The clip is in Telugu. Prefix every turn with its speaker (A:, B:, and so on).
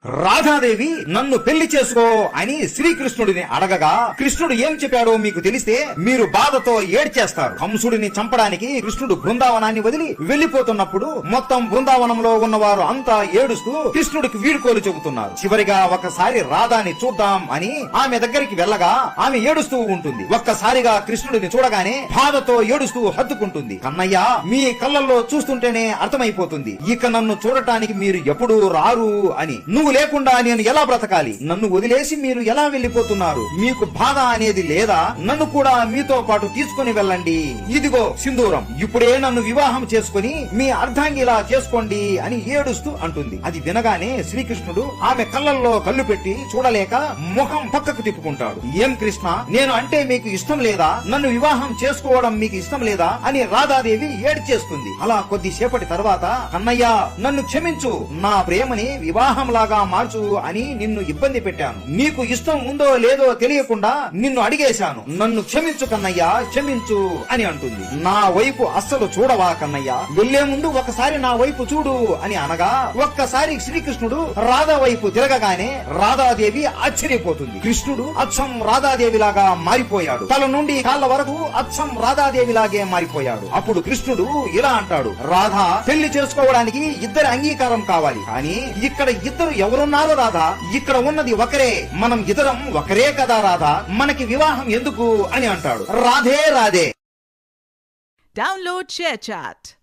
A: రాధాదేవి నన్ను పెళ్లి చేసుకో అని శ్రీకృష్ణుడిని అడగగా కృష్ణుడు ఏం చెప్పాడో మీకు తెలిస్తే మీరు బాధతో ఏడ్చేస్తారు. కంసుడిని చంపడానికి కృష్ణుడు బృందావనాన్ని వదిలి వెళ్లిపోతున్నప్పుడు మొత్తం బృందావనంలో ఉన్నవారు అంతా ఏడుస్తూ కృష్ణుడికి వీడ్కోలు చెబుతున్నారు. చివరిగా ఒకసారి రాధాని చూద్దాం అని ఆమె దగ్గరికి వెళ్ళగా ఆమె ఏడుస్తూ ఉంటుంది. ఒక్కసారిగా కృష్ణుడిని చూడగానే బాధతో ఏడుస్తూ హత్తుకుంటుంది. కన్నయ్య, మీ కళ్ళల్లో చూస్తుంటేనే అర్థమైపోతుంది ఇక నన్ను చూడటానికి మీరు ఎప్పుడూ రారు అని. నువ్వు లేకుండా నేను ఎలా బ్రతకాలి? నన్ను వదిలేసి మీరు ఎలా వెళ్లిపోతున్నారు? మీకు బాధ అనేది లేదా? నన్ను కూడా మీతో పాటు తీసుకుని వెళ్ళండి. ఇదిగో సింధూరం, ఇప్పుడే నన్ను వివాహం చేసుకుని మీ అర్ధాంగిలా చేసుకోండి అని ఏడుస్తూ అంటుంది. అది వినగానే శ్రీకృష్ణుడు ఆమె కళ్ళల్లో కళ్ళు పెట్టి చూడలేక ముఖం పక్కకు తిప్పుకుంటాడు. ఏం కృష్ణ, నేను అంటే మీకు ఇష్టం లేదా? నన్ను వివాహం చేసుకోవడం మీకు ఇష్టం లేదా అని రాధాదేవి ఏడ్చేస్తుంది. అలా కొద్దిసేపటి తర్వాత, కన్నయ్య నన్ను క్షమించు, నా ప్రేమని వివాహంలాగా మార్చు అని నిన్ను ఇబ్బంది పెట్టాను. నీకు ఇష్టం ఉందో లేదో తెలియకుండా నిన్ను అడిగేశాను. నన్ను క్షమించు కన్నయ్య, క్షమించు అని అంటుంది. నా వైపు అస్సలు చూడవా కన్నయ్య? వెళ్లే ముందు ఒకసారి నా వైపు చూడు అని అనగా ఒక్కసారి శ్రీకృష్ణుడు రాధా వైపు తిరగగానే రాధాదేవి ఆశ్చర్యపోతుంది. కృష్ణుడు అచ్చం రాధాదేవిలాగా మారిపోయాడు. తల నుండి కాళ్ళ వరకు అచ్చం రాధాదేవిలాగే మారిపోయాడు. అప్పుడు కృష్ణుడు ఇలా అంటాడు, రాధా, పెళ్లి చేసుకోవడానికి ఇద్దరి అంగీకారం కావాలి. కానీ ఇక్కడ ఇద్దరు ఎవరున్నారో రాధా? ఇక్కడ ఉన్నది ఒకరే, మనం ఇద్దరం ఒకరే కదా రాధా, మనకి వివాహం ఎందుకు అని అంటాడు. రాధే రాధే.
B: Download ShareChat.